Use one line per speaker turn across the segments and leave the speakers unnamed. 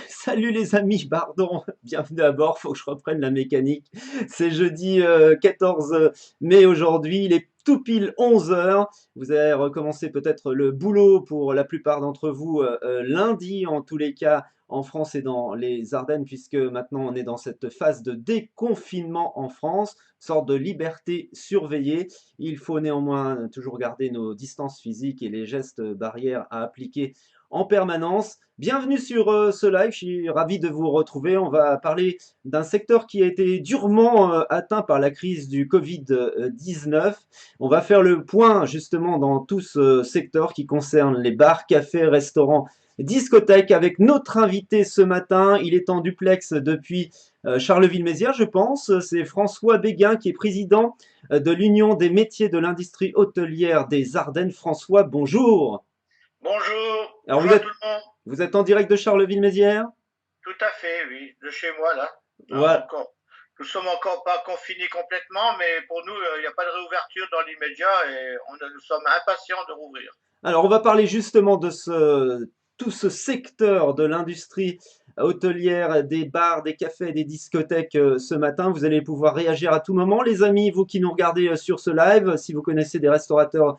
Salut les amis, pardon, bienvenue à bord, faut que je reprenne la mécanique. C'est jeudi 14 mai aujourd'hui, il est tout pile 11 heures. Vous avez recommencé peut-être le boulot pour la plupart d'entre vous lundi, en tous les cas en France et dans les Ardennes, puisque maintenant on est dans cette phase de déconfinement en France, sorte de liberté surveillée. Il faut néanmoins toujours garder nos distances physiques et les gestes barrières à appliquer en permanence. Bienvenue sur ce live, je suis ravi de vous retrouver. On va parler d'un secteur qui a été durement atteint par la crise du Covid-19. On va faire le point justement dans tout ce secteur qui concerne les bars, cafés, restaurants, discothèques avec notre invité ce matin. Il est en duplex depuis Charleville-Mézières, je pense. C'est François Béguin qui est président de l'Union des métiers de l'industrie hôtelière des Ardennes. François, bonjour.
Bonjour,
Alors
bonjour à tout le monde.
vous êtes en direct de Charleville-Mézières?
Tout à fait, oui, de chez moi là. Hein,
Voilà.
encore. Nous sommes encore pas confinés complètement, mais pour nous, il n'y a pas de réouverture dans l'immédiat et nous sommes impatients de rouvrir.
Alors, on va parler justement de tout ce secteur de l'industrie hôtelière, des bars, des cafés, des discothèques ce matin. Vous allez pouvoir réagir à tout moment, les amis, vous qui nous regardez sur ce live. Si vous connaissez des restaurateurs,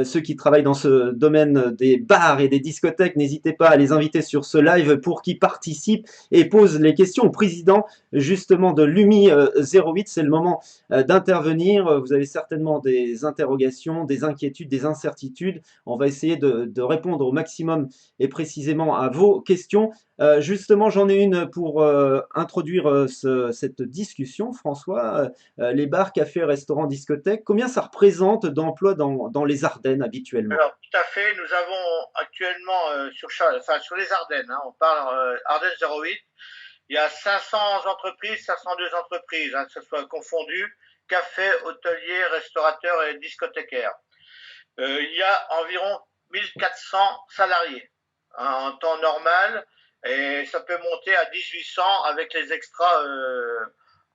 ceux qui travaillent dans ce domaine des bars et des discothèques, n'hésitez pas à les inviter sur ce live pour qu'ils participent et posent les questions au président justement de l'UMI 08. C'est le moment d'intervenir. Vous avez certainement des interrogations, des inquiétudes, des incertitudes. On va essayer de répondre au maximum et précisément à vos questions. Justement, j'en ai une pour introduire cette discussion, François. Les bars, cafés, restaurants, discothèques, combien ça représente d'emplois dans les Ardennes habituellement?
Alors, tout à fait, nous avons actuellement sur les Ardennes, hein, on parle Ardennes 08, il y a 500 entreprises, 502 entreprises, hein, que ce soit confondu, cafés, hôteliers, restaurateurs et discothécaires. Il y a environ 1400 salariés hein, en temps normal et ça peut monter à 1800 avec les extras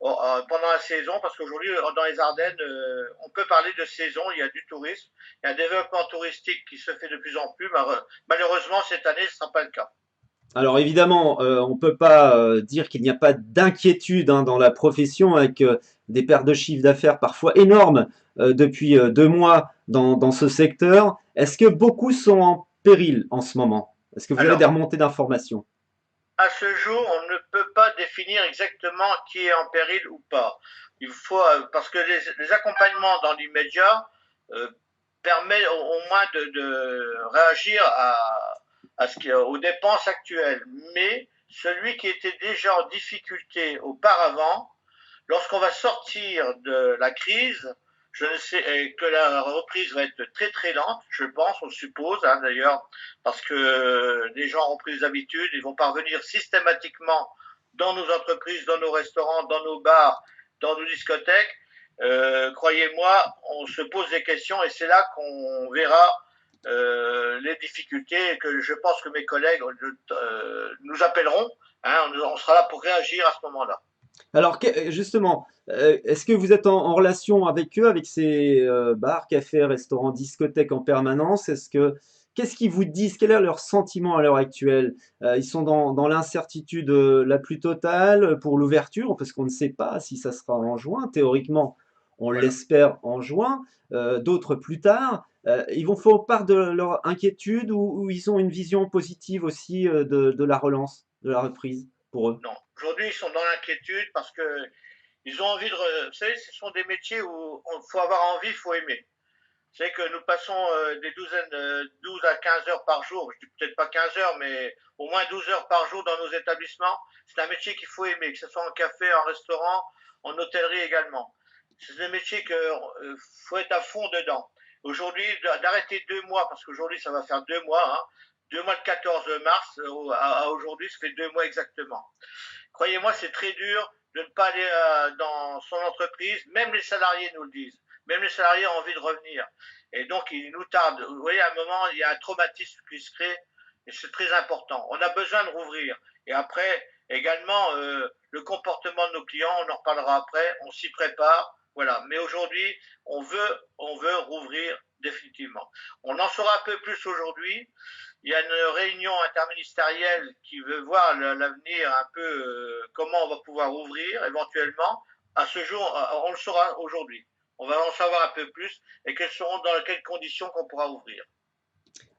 pendant la saison parce qu'aujourd'hui dans les Ardennes on peut parler de saison, il y a du tourisme, il y a un développement touristique qui se fait de plus en plus. Malheureusement cette année ce ne sera pas le cas.
Alors évidemment, on ne peut pas dire qu'il n'y a pas d'inquiétude hein, dans la profession avec des pertes de chiffre d'affaires parfois énormes depuis 2 mois dans ce secteur. Est-ce que beaucoup sont en péril en ce moment? Est-ce que vous avez des
Alors
remontées d'informations?
à ce jour, on ne peut pas définir exactement qui est en péril ou pas. Il faut parce que les accompagnements dans l'immédiat euh, permettent au moins de réagir aux dépenses actuelles. Mais celui qui était déjà en difficulté auparavant, lorsqu'on va sortir de la crise, je ne sais que la reprise va être très très lente, je pense, on suppose hein, d'ailleurs, parce que les gens ont pris des habitudes, ils vont parvenir systématiquement dans nos entreprises, dans nos restaurants, dans nos bars, dans nos discothèques. Croyez-moi, on se pose des questions et c'est là qu'on verra les difficultés et que je pense que mes collègues nous appelleront. Hein, on sera là pour réagir à ce moment-là.
Alors justement, est-ce que vous êtes en relation avec eux, avec ces bars, cafés, restaurants, discothèques en permanence? Qu'est-ce qu'ils vous disent? Quel est leur sentiment à l'heure actuelle? Ils sont dans l'incertitude la plus totale pour l'ouverture, parce qu'on ne sait pas si ça sera en juin. Théoriquement, on
Voilà.
l'espère en juin, d'autres plus tard. Ils vont faire part de leur inquiétude ou ils ont une vision positive aussi de la relance, de la reprise pour eux?
Non. Aujourd'hui, ils sont dans l'inquiétude parce que ils ont envie de. Vous savez, ce sont des métiers où il faut avoir envie, il faut aimer. Vous savez que nous passons des douzaines, 12 à 15 heures par jour. Je dis peut-être pas 15 heures, mais au moins 12 heures par jour dans nos établissements. C'est un métier qu'il faut aimer, que ce soit en café, en restaurant, en hôtellerie également. C'est un métier qu'il faut être à fond dedans. Aujourd'hui, d'arrêter 2 mois, parce qu'aujourd'hui, ça va faire 2 mois, hein, 2 mois le 14 mars à aujourd'hui, ça fait 2 mois exactement. Croyez-moi, c'est très dur de ne pas aller dans son entreprise. Même les salariés nous le disent. Même les salariés ont envie de revenir. Et donc, il nous tarde. Vous voyez, à un moment, il y a un traumatisme qui se crée. Et c'est très important. On a besoin de rouvrir. Et après, également, le comportement de nos clients, on en reparlera après. On s'y prépare. Voilà. Mais aujourd'hui, on veut rouvrir définitivement. On en saura un peu plus aujourd'hui. Il y a une réunion interministérielle qui veut voir l'avenir un peu, comment on va pouvoir ouvrir éventuellement. À ce jour, on le saura aujourd'hui. On va en savoir un peu plus et quelles seront dans quelles conditions qu'on pourra ouvrir.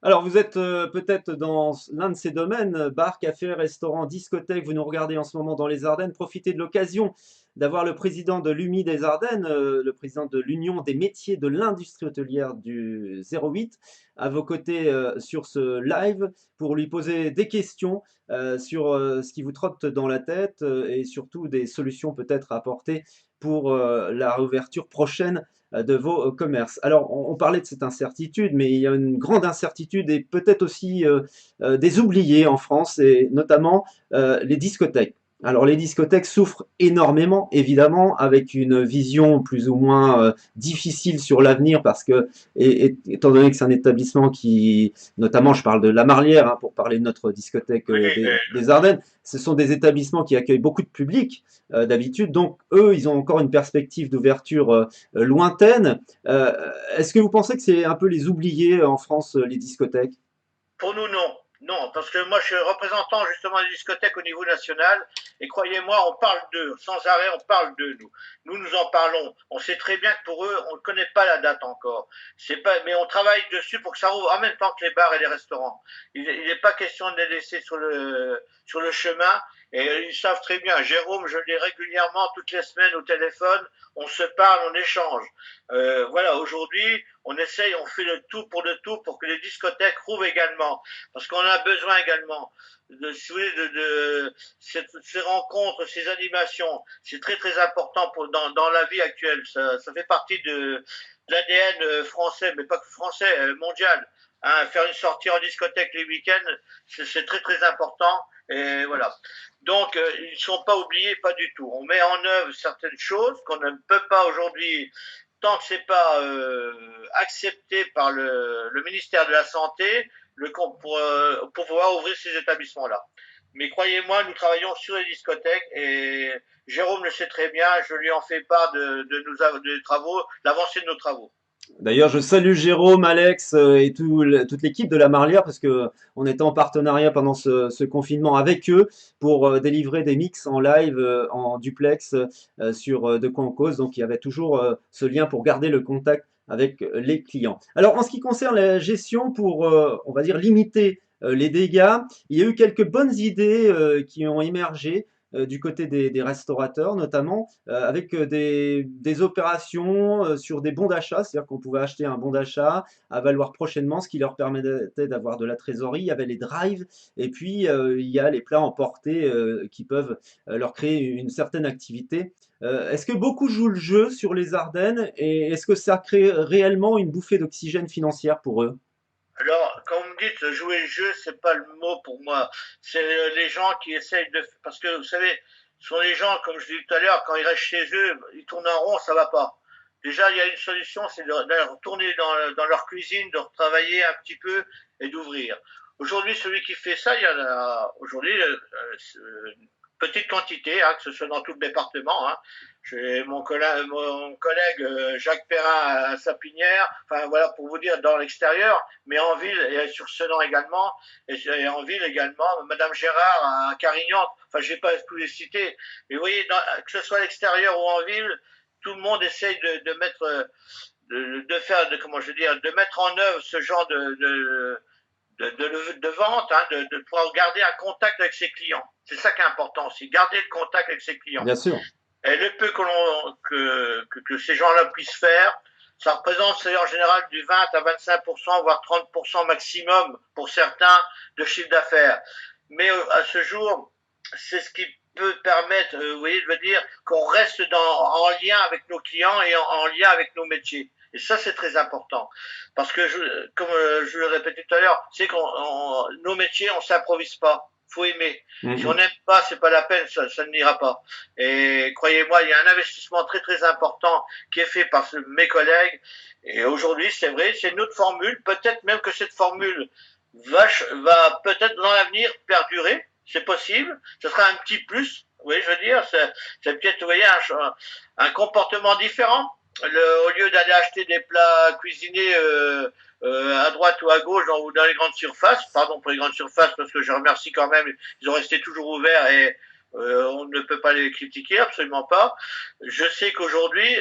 Alors, vous êtes peut-être dans l'un de ces domaines, bar, café, restaurant, discothèque, vous nous regardez en ce moment dans les Ardennes, profitez de l'occasion d'avoir le président de l'UMI des Ardennes, le président de l'Union des métiers de l'industrie hôtelière du 08, à vos côtés sur ce live pour lui poser des questions sur ce qui vous trotte dans la tête et surtout des solutions peut-être à apporter pour la réouverture prochaine de vos commerces. Alors, on parlait de cette incertitude, mais il y a une grande incertitude et peut-être aussi des oubliés en France, et notamment les discothèques. Alors, les discothèques souffrent énormément, évidemment, avec une vision plus ou moins difficile sur l'avenir, parce que, étant donné que c'est un établissement qui, notamment, je parle de La Marlière, hein, pour parler de notre discothèque
Oui,
des Ardennes, ce sont des établissements qui accueillent beaucoup de public d'habitude, donc eux, ils ont encore une perspective d'ouverture lointaine. Est-ce que vous pensez que c'est un peu les oubliés en France, les discothèques?
pour nous, non. Non, parce que moi, je suis représentant justement des discothèques au niveau national, et croyez-moi, on parle d'eux, sans arrêt, on parle d'eux, nous. Nous en parlons. On sait très bien que pour eux, on ne connaît pas la date encore. C'est pas, mais on travaille dessus pour que ça rouvre en même temps que les bars et les restaurants. Il n'est pas question de les laisser sur le chemin, et ils savent très bien. Jérôme, je l'ai régulièrement toutes les semaines au téléphone, on se parle, on échange. Voilà, aujourd'hui, on essaye, on fait le tout pour que les discothèques rouvrent également. Parce qu'on a besoin également de ces rencontres, ces animations. C'est très très important dans la vie actuelle. Ça fait partie de l'ADN français, mais pas que français, mondial. Hein, faire une sortie en discothèque les week-ends, c'est très très important. Et voilà. Donc, ils ne sont pas oubliés, pas du tout. On met en œuvre certaines choses qu'on ne peut pas aujourd'hui, tant que c'est pas accepté par le ministère de la Santé, pour pouvoir ouvrir ces établissements-là. Mais croyez-moi, nous travaillons sur les discothèques et Jérôme le sait très bien, je lui en fais part de travaux, l'avancée de nos travaux.
D'ailleurs, je salue Jérôme, Alex et toute l'équipe de la Marlière parce que on était en partenariat pendant ce confinement avec eux pour délivrer des mix en live, en duplex sur De quoi on cause. Donc, il y avait toujours ce lien pour garder le contact avec les clients. Alors, en ce qui concerne la gestion pour, on va dire, limiter les dégâts, il y a eu quelques bonnes idées qui ont émergé du côté des restaurateurs notamment, avec des opérations sur des bons d'achat, c'est-à-dire qu'on pouvait acheter un bon d'achat à valoir prochainement, ce qui leur permettait d'avoir de la trésorerie. Il y avait les drives, et puis il y a les plats emportés qui peuvent leur créer une certaine activité. Est-ce que beaucoup jouent le jeu sur les Ardennes, et est-ce que ça crée réellement une bouffée d'oxygène financière pour eux?
Alors, quand vous me dites jouer le jeu, c'est pas le mot pour moi. C'est les gens qui essayent de, parce que vous savez, ce sont les gens, comme je disais tout à l'heure, quand ils restent chez eux, ils tournent en rond, ça va pas. Déjà, il y a une solution, c'est de retourner dans leur cuisine, de retravailler un petit peu et d'ouvrir. Aujourd'hui, celui qui fait ça, il y en a aujourd'hui petite quantité, hein, que ce soit dans tout le département. Hein. J'ai mon collègue Jacques Perrin à Sapinière, enfin voilà pour vous dire dans l'extérieur, mais en ville et sur Sedan également, et en ville également, Madame Gérard à Carignan, enfin je vais pas tous les citer, mais vous voyez, que ce soit à l'extérieur ou en ville, tout le monde essaye de mettre, de faire, comment je veux dire, de mettre en œuvre ce genre de vente, hein, de pouvoir garder un contact avec ses clients. C'est ça qui est important aussi, garder le contact avec ses clients.
Bien sûr.
Et le peu que ces gens-là puissent faire, ça représente en général du 20 à 25%, voire 30% maximum pour certains de chiffre d'affaires. Mais à ce jour, c'est ce qui peut permettre, vous voyez, de dire qu'on reste en lien avec nos clients et en lien avec nos métiers. Et ça, c'est très important. Parce que, comme je le répétais tout à l'heure, c'est nos métiers, on s'improvise pas. Faut aimer. Si on n'aime pas, c'est pas la peine, ça n'ira pas. Et croyez-moi, il y a un investissement très très important qui est fait par mes collègues. Et aujourd'hui, c'est vrai, c'est notre formule. Peut-être même que cette formule va peut-être dans l'avenir perdurer. C'est possible. Ce sera un petit plus. Oui, je veux dire, c'est peut-être, vous voyez, un comportement différent. Au lieu d'aller acheter des plats cuisinés à droite ou à gauche dans les grandes surfaces, pardon pour les grandes surfaces parce que je remercie quand même, ils ont resté toujours ouverts et on ne peut pas les critiquer, absolument pas. Je sais qu'aujourd'hui,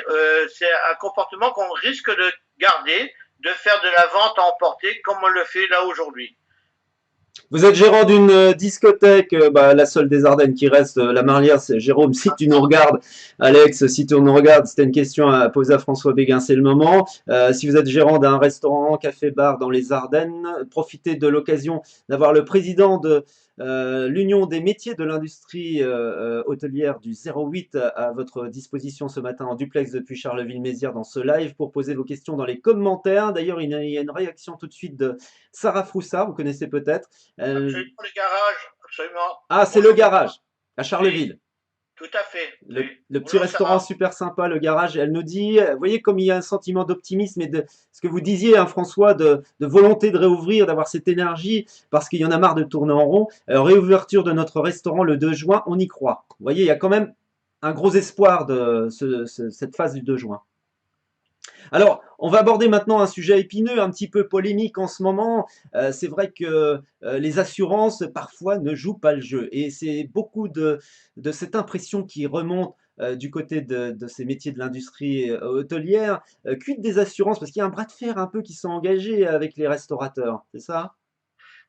c'est un comportement qu'on risque de garder, de faire de la vente à emporter comme on le fait là aujourd'hui.
Vous êtes gérant d'une discothèque, la seule des Ardennes qui reste, la Marlière. Jérôme, si tu nous regardes, Alex, si tu nous regardes, c'était une question à poser à François Béguin, c'est le moment. Si vous êtes gérant d'un restaurant, café-bar dans les Ardennes, profitez de l'occasion d'avoir le président de l'Union des métiers de l'industrie hôtelière du 08 à votre disposition ce matin en duplex depuis Charleville-Mézières dans ce live pour poser vos questions dans les commentaires. D'ailleurs, il y a une réaction tout de suite de Sarah Froussard, vous connaissez peut-être.
Absolument, les garages, absolument.
Ah, c'est le
Bonjour.
garage à
Oui,
Charleville.
tout à fait.
Le,
Oui.
le petit
Bonjour
restaurant
Sarah.
super sympa, le garage. Elle nous dit, vous voyez comme il y a un sentiment d'optimisme et de ce que vous disiez, hein, François, de volonté de réouvrir, d'avoir cette énergie, parce qu'il y en a marre de tourner en rond. Réouverture de notre restaurant le 2 juin, on y croit. Vous voyez, il y a quand même un gros espoir de cette phase du 2 juin. Alors, on va aborder maintenant un sujet épineux, un petit peu polémique en ce moment. C'est vrai que les assurances, parfois, ne jouent pas le jeu. Et c'est beaucoup de cette impression qui remonte du côté de ces métiers de l'industrie hôtelière. Quid des assurances? Parce qu'il y a un bras de fer un peu qui sont engagés avec les restaurateurs, c'est ça?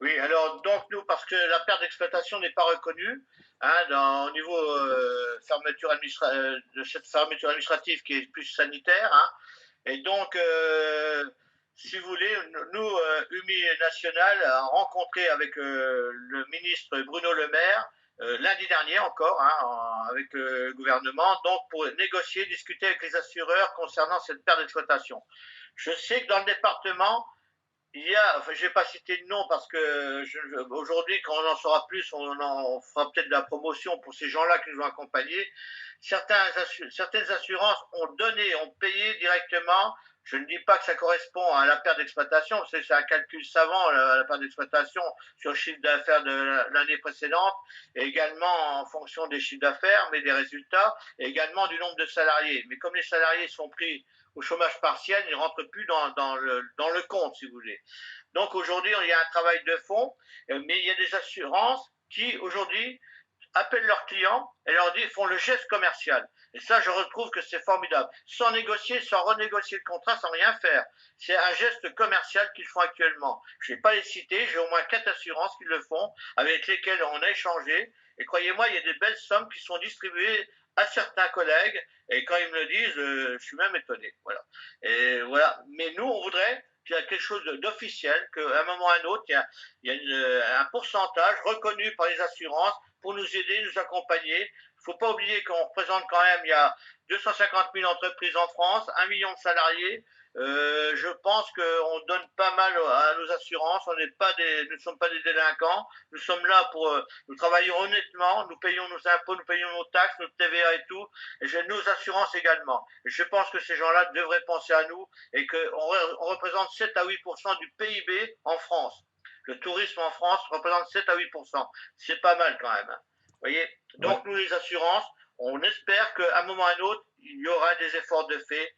Oui, alors donc nous, parce que la perte d'exploitation n'est pas reconnue, hein, au niveau de cette fermeture administrative qui est plus sanitaire, hein, et donc si vous voulez, nous, UMI National a rencontré avec le ministre Bruno Le Maire lundi dernier encore, hein, avec le gouvernement, donc pour négocier, discuter avec les assureurs concernant cette perte d'exploitation. Je sais que dans le département, il y a, enfin, je vais pas citer de nom parce que aujourd'hui, quand on en saura plus, on fera peut-être de la promotion pour ces gens-là qui nous ont accompagnés. Certaines assurances ont donné, ont payé directement. Je ne dis pas que ça correspond à la perte d'exploitation, parce que c'est un calcul savant, la perte d'exploitation sur le chiffre d'affaires de l'année précédente, et également en fonction des chiffres d'affaires, mais des résultats, et également du nombre de salariés. Mais comme les salariés sont pris au chômage partiel, ils ne rentrent plus dans le compte, si vous voulez. Donc aujourd'hui, il y a un travail de fond, mais il y a des assurances qui aujourd'hui appellent leurs clients et leur disent, font le geste commercial. Et ça, je retrouve que c'est formidable. Sans négocier, sans renégocier le contrat, sans rien faire. C'est un geste commercial qu'ils font actuellement. Je ne vais pas les citer, j'ai au moins 4 assurances qui le font, avec lesquelles on a échangé. Et croyez-moi, il y a des belles sommes qui sont distribuées à certains collègues. Et quand ils me le disent, je suis même étonné. Voilà. Et voilà. Mais nous, on voudrait qu'il y ait quelque chose d'officiel, qu'à un moment ou à un autre, il y a un pourcentage reconnu par les assurances pour nous aider, nous accompagner. Il ne faut pas oublier qu'on représente quand même, il y a 250 000 entreprises en France, 1 million de salariés. Je pense qu'on donne pas mal à nos assurances. Nous ne sommes pas des délinquants. Nous sommes là nous travaillons honnêtement. Nous payons nos impôts, nous payons nos taxes, notre TVA et tout. Et j'ai nos assurances également. Et je pense que ces gens-là devraient penser à nous et qu'on représente 7 à 8% du PIB en France. Le tourisme en France représente 7 à 8%. C'est pas mal quand même. Vous voyez?
Ouais.
Donc nous, les assurances, on espère qu'à un moment ou à un autre, il y aura des efforts de fait,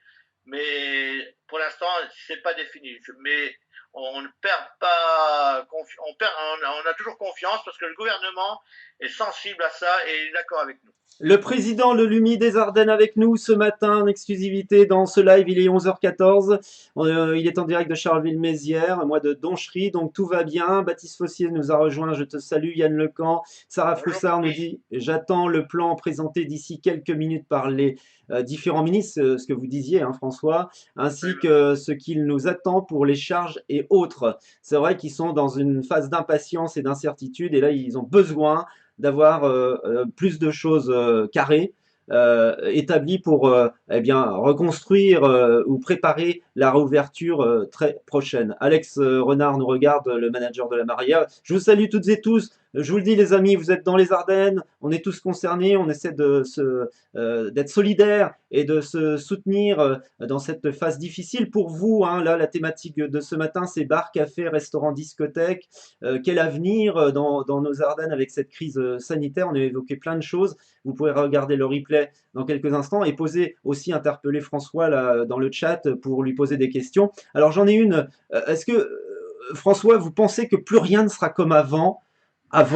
mais pour l'instant, c'est pas défini. Mais on ne perd pas, on a toujours confiance parce que le gouvernement est sensible à ça et est d'accord avec nous.
Le président de l'UMI des Ardennes avec nous ce matin en exclusivité dans ce live, il est 11h14. Il est en direct de Charleville-Mézières, moi de Donchery, donc tout va bien. Baptiste Fossier nous a rejoint, je te salue. Yann Lecamp, Sarah
Bonjour
Froussard nous
Baptiste.
dit j'attends le plan présenté d'ici quelques minutes par les différents ministres, ce que vous disiez, hein, François, ainsi
Absolument.
que ce qu'il nous attend pour les charges et autres. C'est vrai qu'ils sont dans une phase d'impatience et d'incertitude, et là ils ont besoin d'avoir plus de choses carrées, établies pour eh bien, reconstruire ou préparer la réouverture très prochaine. Alex Renard nous regarde, le manager de la Maria. Je vous salue toutes et tous. Je vous le dis, les amis, vous êtes dans les Ardennes, on est tous concernés, on essaie d'être solidaires et de se soutenir dans cette phase difficile pour vous. Hein. Là, la thématique de ce matin, c'est bar, café, restaurant, discothèque. Quel avenir dans nos Ardennes avec cette crise sanitaire? On a évoqué plein de choses. Vous pourrez regarder le replay dans quelques instants et poser aussi, interpeller François là, dans le chat pour lui poser des questions. Alors j'en ai une. Est-ce que François, vous pensez que plus rien ne sera comme avant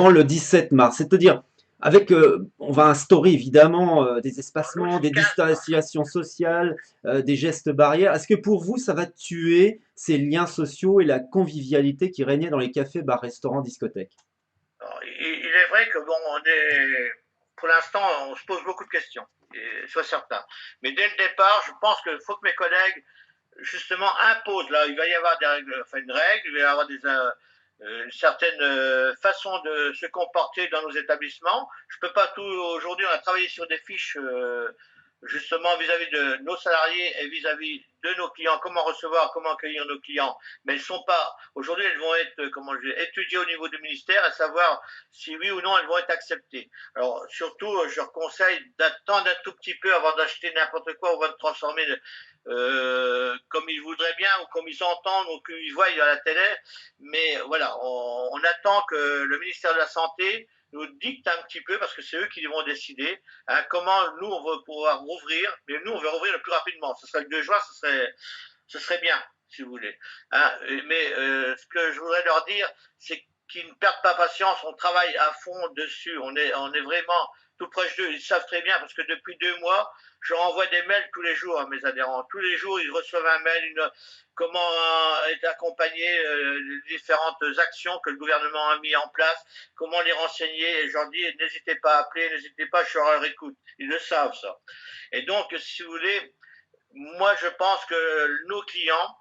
le 17 mars? C'est-à-dire, avec, on va instaurer évidemment des espacements,
Le
des
15 mars.
distanciations sociales, des gestes barrières. Est-ce que pour vous, ça va tuer ces liens sociaux et la convivialité qui régnait dans les cafés, bars, restaurants, discothèques?
Alors, il est vrai que bon, pour l'instant, on se pose beaucoup de questions, sois certain. Mais dès le départ, je pense qu'il faut que mes collègues justement imposent. Là, il va y avoir des règles, enfin une règle, il va y avoir une certaine façon de se comporter dans nos établissements. Je peux pas tout. Aujourd'hui, on a travaillé sur des fiches justement vis-à-vis de nos salariés et vis-à-vis de nos clients, comment recevoir, comment accueillir nos clients, mais elles sont pas, aujourd'hui elles vont être, comment je dis, étudiées au niveau du ministère, à savoir si oui ou non elles vont être acceptées. Alors surtout, je leur conseille d'attendre un tout petit peu avant d'acheter n'importe quoi ou de transformer comme ils voudraient bien ou comme ils entendent ou qu'ils voient à la télé, mais voilà, on attend que le ministère de la Santé nous dicte un petit peu, parce que c'est eux qui vont décider, hein, comment nous, on va pouvoir rouvrir. Mais nous, on veut rouvrir le plus rapidement. Ce serait le 2 juin, ce serait bien, si vous voulez. Hein, mais ce que je voudrais leur dire, c'est qu'ils ne perdent pas patience. On travaille à fond dessus. On est vraiment tout proche d'eux. Ils savent très bien, parce que depuis 2 mois, je leur envoie des mails tous les jours à mes adhérents. Tous les jours, ils reçoivent un mail, comment est accompagné les différentes actions que le gouvernement a mis en place, comment les renseigner. Et je leur dis, n'hésitez pas à appeler, n'hésitez pas, je serai à leur écoute. Ils le savent, ça. Et donc, si vous voulez, moi, je pense que nos clients,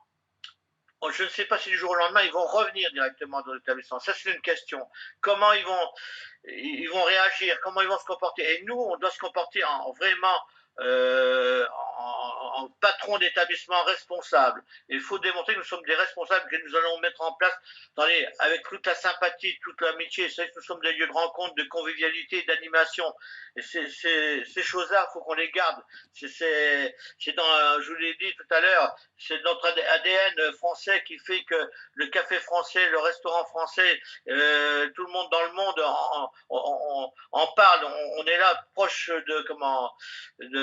je ne sais pas si du jour au lendemain, ils vont revenir directement dans l'établissement. Ça, c'est une question. Comment ils vont réagir, comment ils vont se comporter. Et nous, on doit se comporter en vraiment en patron d'établissement responsable. Il faut démontrer que nous sommes des responsables, que nous allons mettre en place avec toute la sympathie, toute l'amitié. C'est que nous sommes des lieux de rencontre, de convivialité, d'animation. Et ces choses-là, il faut qu'on les garde. Je vous l'ai dit tout à l'heure, c'est notre ADN français qui fait que le café français, le restaurant français, tout le monde dans le monde en parle. On est là proche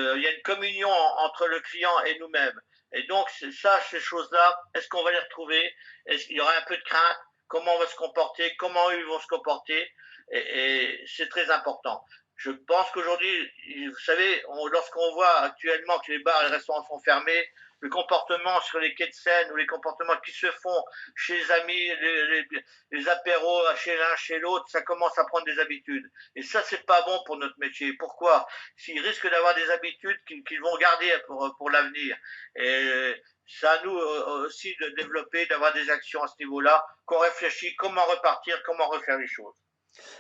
il y a une communion entre le client et nous-mêmes. Et donc, ça, ces choses-là, est-ce qu'on va les retrouver? Est-ce qu'il y aura un peu de crainte? Comment on va se comporter? Comment eux vont se comporter? Et c'est très important. Je pense qu'aujourd'hui, vous savez, lorsqu'on voit actuellement que les bars et les restaurants sont fermés, le comportement sur les quais de Seine ou les comportements qui se font chez les amis, les apéros chez l'un, chez l'autre, ça commence à prendre des habitudes. Et ça, c'est pas bon pour notre métier. Pourquoi? S'ils risquent d'avoir des habitudes qu'ils vont garder pour l'avenir. Et c'est à nous aussi de développer, d'avoir des actions à ce niveau-là, qu'on réfléchit comment repartir, comment refaire les choses.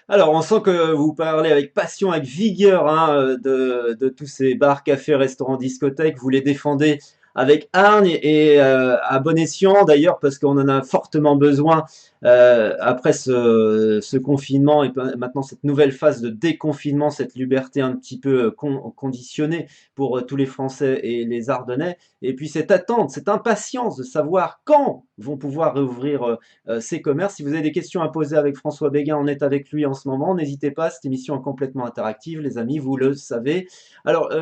Alors, on sent que vous parlez avec passion, avec vigueur hein, de tous ces bars, cafés, restaurants, discothèques. Vous les défendez avec hargne et à bon escient d'ailleurs parce qu'on en a fortement besoin après ce confinement et maintenant cette nouvelle phase de déconfinement, cette liberté un petit peu conditionnée pour tous les Français et les Ardennais. Et puis cette attente, cette impatience de savoir quand vont pouvoir réouvrir ces commerces. Si vous avez des questions à poser avec François Béguin, on est avec lui en ce moment. N'hésitez pas, cette émission est complètement interactive, les amis, vous le savez. Alors,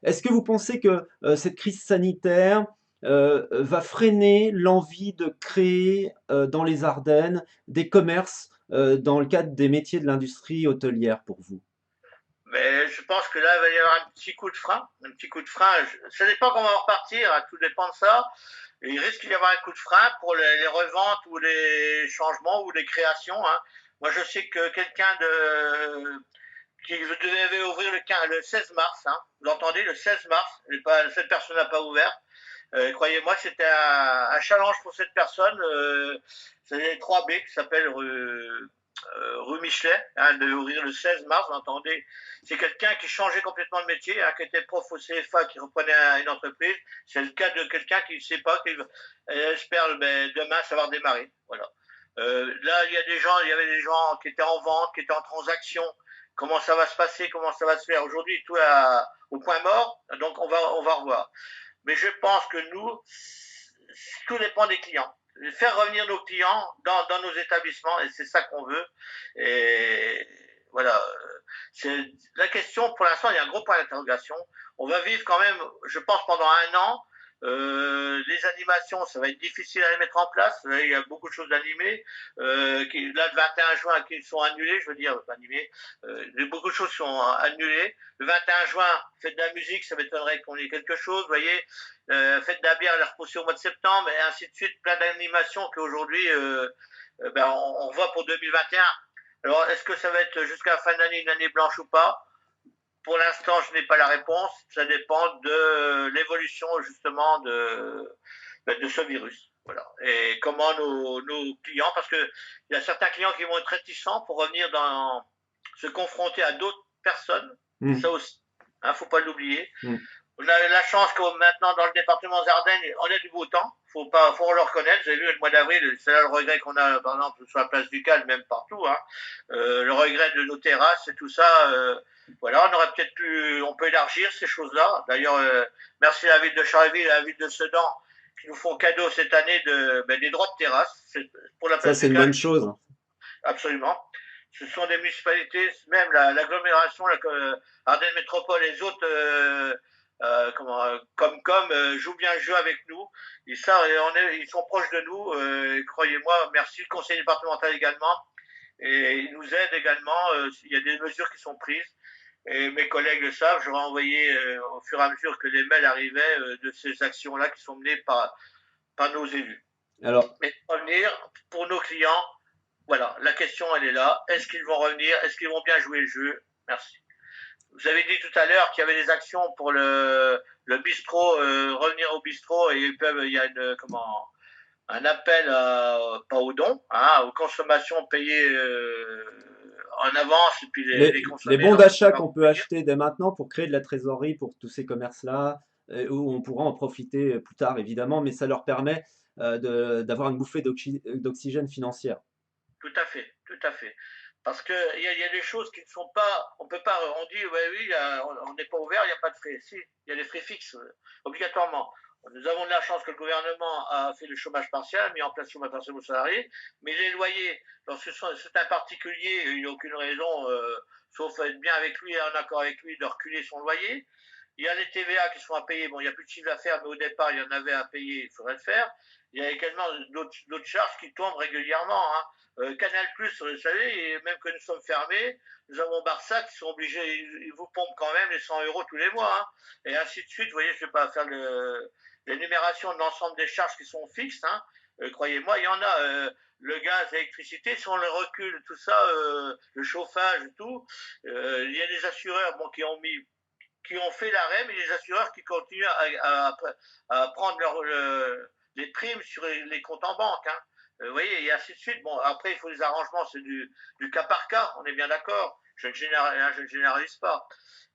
est-ce que vous pensez que cette crise sanitaire va freiner l'envie de créer dans les Ardennes des commerces dans le cadre des métiers de l'industrie hôtelière pour vous?
Mais je pense que là, il va y avoir un petit coup de frein. Un petit coup de frein. Ça dépend comment on va repartir, hein, tout dépend de ça. Et il risque d'y avoir un coup de frein pour les reventes ou les changements ou les créations. Hein. Moi, je sais que qui devait ouvrir le 16 mars. Hein. Vous entendez, le 16 mars. Cette personne n'a pas ouvert. Croyez-moi, c'était un challenge pour cette personne. C'est les 3B qui s'appelle rue Michelet, hein, de ouvrir le 16 mars, vous entendez. C'est quelqu'un qui changeait complètement de métier, hein, qui était prof au CFA, qui reprenait une entreprise. C'est le cas de quelqu'un qui ne sait pas, qui espère demain savoir démarrer. Voilà. Là, il y avait des gens qui étaient en vente, qui étaient en transaction. Comment ça va se passer, comment ça va se faire. Aujourd'hui, tout est au point mort, donc on va revoir. Mais je pense que nous, tout dépend des clients. Faire revenir nos clients dans nos établissements, et c'est ça qu'on veut. Et voilà. C'est la question, pour l'instant, il y a un gros point d'interrogation. On va vivre quand même, je pense, pendant un an. Les animations, ça va être difficile à les mettre en place. Il y a beaucoup de choses animées. Là, le 21 juin, qui sont annulées, je veux dire, animées. Beaucoup de choses sont annulées. Le 21 juin, fête de la musique, ça m'étonnerait qu'on ait quelque chose, vous voyez. Fête de la bière, elle est repoussée au mois de septembre, et ainsi de suite. Plein d'animations qu'aujourd'hui, on voit pour 2021. Alors, est-ce que ça va être jusqu'à la fin d'année une année blanche ou pas? Pour l'instant, je n'ai pas la réponse. Ça dépend de l'évolution justement de ce virus. Voilà. Et comment nos clients, parce que il y a certains clients qui vont être réticents pour revenir se confronter à d'autres personnes. Ça aussi, hein, faut pas l'oublier. On a la chance que maintenant dans le département des Ardennes, on a du beau temps. Faut le reconnaître. J'ai vu le mois d'avril, c'est là le regret qu'on a, par exemple, sur la place du Cal, même partout, hein. Le regret de nos terrasses et tout ça. Voilà, on aurait peut-être on peut élargir ces choses-là. D'ailleurs, merci à la ville de Charleville et à la ville de Sedan qui nous font cadeau cette année des droits de terrasse pour la place
Ça, c'est
du
une
Cal.
bonne chose.
Absolument. Ce sont des municipalités, même l'agglomération, Ardennes Métropole et les autres, jouent bien le jeu avec nous. Et ça, ils sont proches de nous. Croyez-moi, merci. Le conseil départemental également. Et ils nous aident également. Il y a des mesures qui sont prises. Et mes collègues le savent. J'aurais envoyé au fur et à mesure que les mails arrivaient de ces actions-là qui sont menées par nos élus.
Alors,
mais revenir pour nos clients, voilà, la question elle est là. Est-ce qu'ils vont revenir? Est-ce qu'ils vont bien jouer le jeu? Merci. Vous avez dit tout à l'heure qu'il y avait des actions pour le bistrot, revenir au bistrot et il y a un appel pas aux dons, hein, aux consommations payées en avance et puis les
les
consommer
bons
lorsque ça
d'achat
va
qu'on peut
revenir.
acheter dès maintenant pour créer de la trésorerie pour tous ces commerces-là, où on pourra en profiter plus tard, évidemment, mais ça leur permet d'avoir une bouffée d'oxygène financière.
Tout à fait, tout à fait. Parce que il y a des choses qui ne sont pas, on peut pas, on dit ouais, oui, on n'est pas ouvert, il n'y a pas de frais. Si, il y a des frais fixes obligatoirement. Nous avons de la chance que le gouvernement a fait le chômage partiel, mis en place le chômage partiel aux salariés, mais les loyers, lorsque c'est un particulier, il n'y a aucune raison, sauf être bien avec lui, en accord avec lui, de reculer son loyer. Il y a les TVA qui sont à payer. Bon, il n'y a plus de chiffre d'affaires, mais au départ, il y en avait à payer, il faudrait le faire. Il y a également d'autres charges qui tombent régulièrement, hein. Canal+, vous savez, et même que nous sommes fermés, nous avons Barça qui sont obligés, ils vous pompent quand même les 100 € tous les mois, hein, et ainsi de suite. Vous voyez, je ne vais pas faire l'énumération de l'ensemble des charges qui sont fixes, hein. Croyez-moi, il y en a. Le gaz, l'électricité, si on le recule, tout ça, le chauffage, tout, il y a des assureurs qui ont fait l'arrêt, mais les assureurs qui continuent à prendre les primes sur les comptes en banque, hein. Vous voyez, et ainsi de suite. Bon, après, il faut des arrangements, c'est du cas par cas, on est bien d'accord. Je ne généralise pas.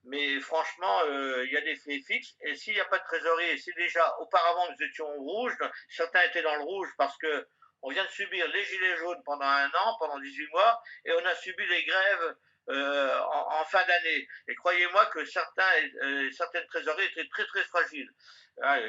Mais franchement, il y a des faits fixes. Et s'il n'y a pas de trésorerie, et si déjà auparavant nous étions au rouge, certains étaient dans le rouge parce que on vient de subir les gilets jaunes pendant un an, pendant 18 mois, et on a subi les grèves en fin d'année. Et croyez-moi que certaines trésoreries étaient très très fragiles.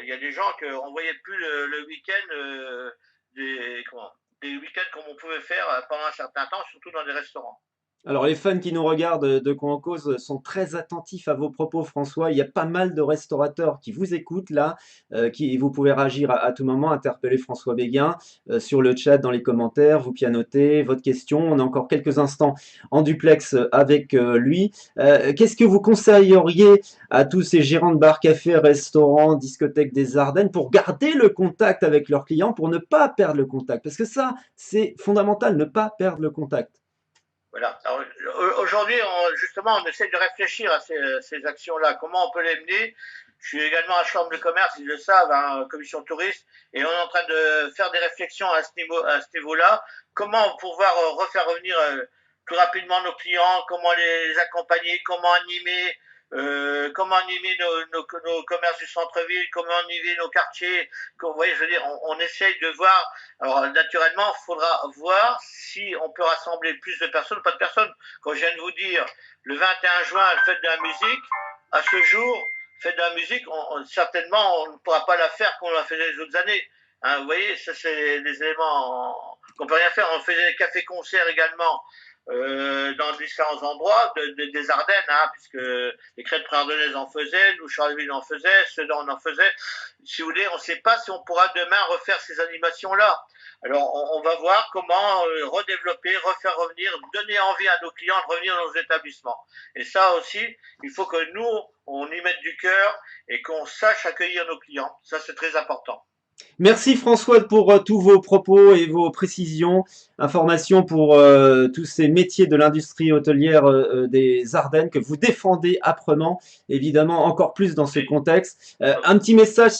Il y a des gens qu'on ne voyait plus le week-end, des week-ends comme on pouvait faire pendant un certain temps, surtout dans des restaurants.
Alors, les fans qui nous regardent de Quoi en Cause sont très attentifs à vos propos, François. Il y a pas mal de restaurateurs qui vous écoutent là, vous pouvez réagir à tout moment, interpeller François Béguin sur le chat, dans les commentaires, vous pianotez votre question. On a encore quelques instants en duplex avec lui. Qu'est-ce que vous conseilleriez à tous ces gérants de bars, cafés, restaurants, discothèques des Ardennes pour garder le contact avec leurs clients, pour ne pas perdre le contact? Parce que ça, c'est fondamental, ne pas perdre le contact.
Voilà. Alors, aujourd'hui, justement, on essaie de réfléchir à ces actions-là. Comment on peut les mener? Je suis également à la Chambre de commerce, ils le savent, hein, commission touriste, et on est en train de faire des réflexions à ce niveau-là. Comment pouvoir refaire revenir plus rapidement nos clients, comment les accompagner, comment animer. comment animer nos commerces du centre-ville, comment animer nos quartiers. Vous voyez, je veux dire, on essaye de voir. Alors, naturellement, il faudra voir si on peut rassembler plus de personnes ou pas de personnes. Comme je viens de vous dire, le 21 juin, fête de la musique, à ce jour, fête de la musique, certainement, on ne pourra pas la faire comme on l'a fait les autres années. Hein, vous voyez, ça, c'est des éléments qu'on peut rien faire. On faisait des cafés-concerts également dans différents endroits des Ardennes, hein, puisque les crêtes ardennaises en faisaient, nous Charleville en faisait, Sedan en faisait. Si vous voulez, on ne sait pas si on pourra demain refaire ces animations-là. Alors, on va voir comment redévelopper, refaire revenir, donner envie à nos clients de revenir dans nos établissements. Et ça aussi, il faut que nous, on y mette du cœur et qu'on sache accueillir nos clients. Ça, c'est très important.
Merci François pour tous vos propos et vos précisions, informations pour tous ces métiers de l'industrie hôtelière des Ardennes que vous défendez âprement, évidemment encore plus dans ce contexte. Un petit message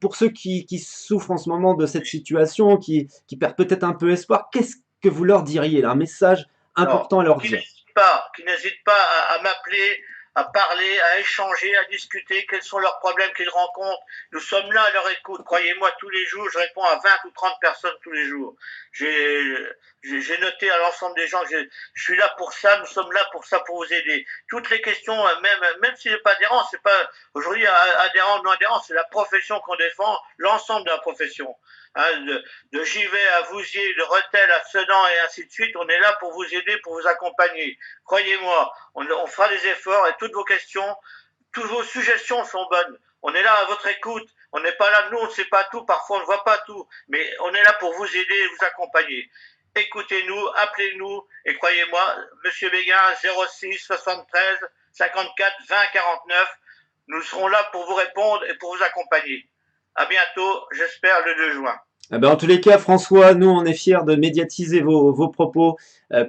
pour ceux qui souffrent en ce moment de cette situation, qui perdent peut-être un peu espoir, qu'est-ce que vous leur diriez là? Un message important à leur dire.
Qui n'hésitent pas à m'appeler, à parler, à échanger, à discuter, quels sont leurs problèmes qu'ils rencontrent. Nous sommes là à leur écoute. Croyez-moi, tous les jours, je réponds à 20 ou 30 personnes tous les jours. J'ai noté à l'ensemble des gens que je suis là pour ça, nous sommes là pour ça, pour vous aider. Toutes les questions, même s'il n'est pas adhérent, c'est pas aujourd'hui adhérent ou non adhérent, c'est la profession qu'on défend, l'ensemble de la profession. Hein, de Givet à Vouziers, de Rethel à Sedan et ainsi de suite, on est là pour vous aider, pour vous accompagner. Croyez-moi, on fera des efforts et toutes vos questions, toutes vos suggestions sont bonnes. On est là à votre écoute. On n'est pas là, nous, on ne sait pas tout, parfois on ne voit pas tout, mais on est là pour vous aider et vous accompagner. Écoutez-nous, appelez-nous et croyez-moi, Monsieur Béguin, 06 73 54 20 49, nous serons là pour vous répondre et pour vous accompagner. À bientôt, j'espère le 2 juin.
Eh ben, en tous les cas, François, nous, on est fiers de médiatiser vos propos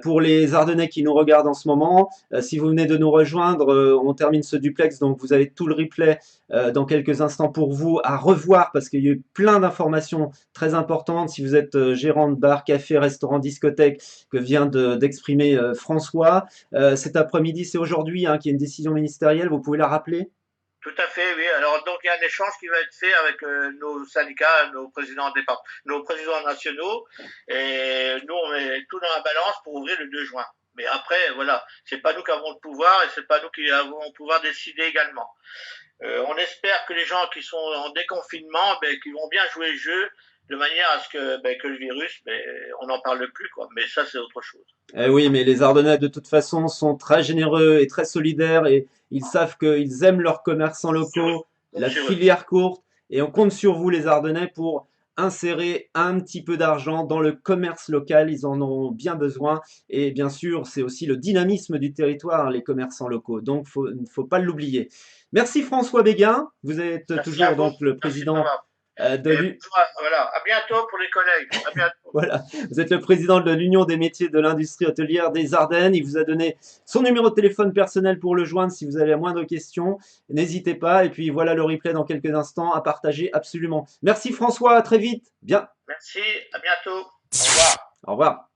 pour les Ardennais qui nous regardent en ce moment. Si vous venez de nous rejoindre, on termine ce duplex, donc vous avez tout le replay dans quelques instants pour vous à revoir parce qu'il y a eu plein d'informations très importantes. Si vous êtes gérant de bar, café, restaurant, discothèque, que vient d'exprimer François, cet après-midi, c'est aujourd'hui hein, qu'il y a une décision ministérielle, vous pouvez la rappeler?
Tout à fait, oui. Alors, donc, il y a un échange qui va être fait avec nos syndicats, nos présidents nationaux. Et nous, on met tout dans la balance pour ouvrir le 2 juin. Mais après, voilà, c'est pas nous qui avons le pouvoir et c'est pas nous qui avons le pouvoir de décider également. On espère que les gens qui sont en déconfinement, qui vont bien jouer le jeu de manière à ce que le virus, on n'en parle plus, quoi. Mais ça, c'est autre chose.
Eh oui, mais les Ardennais, de toute façon, sont très généreux et très solidaires et ils savent qu'ils aiment leurs commerçants locaux, la filière courte et on compte sur vous, les Ardennais, pour insérer un petit peu d'argent dans le commerce local. Ils en ont bien besoin et bien sûr, c'est aussi le dynamisme du territoire, les commerçants locaux. Donc, il ne faut pas l'oublier. Merci François Béguin. Vous êtes toujours donc le président
voilà, à bientôt pour les collègues. À bientôt.
Voilà, vous êtes le président de l'Union des métiers de l'industrie hôtelière des Ardennes. Il vous a donné son numéro de téléphone personnel pour le joindre si vous avez la moindre question. N'hésitez pas. Et puis voilà le replay dans quelques instants à partager absolument. Merci François, à très vite. Bien.
Merci, à bientôt. Au revoir.
Au revoir.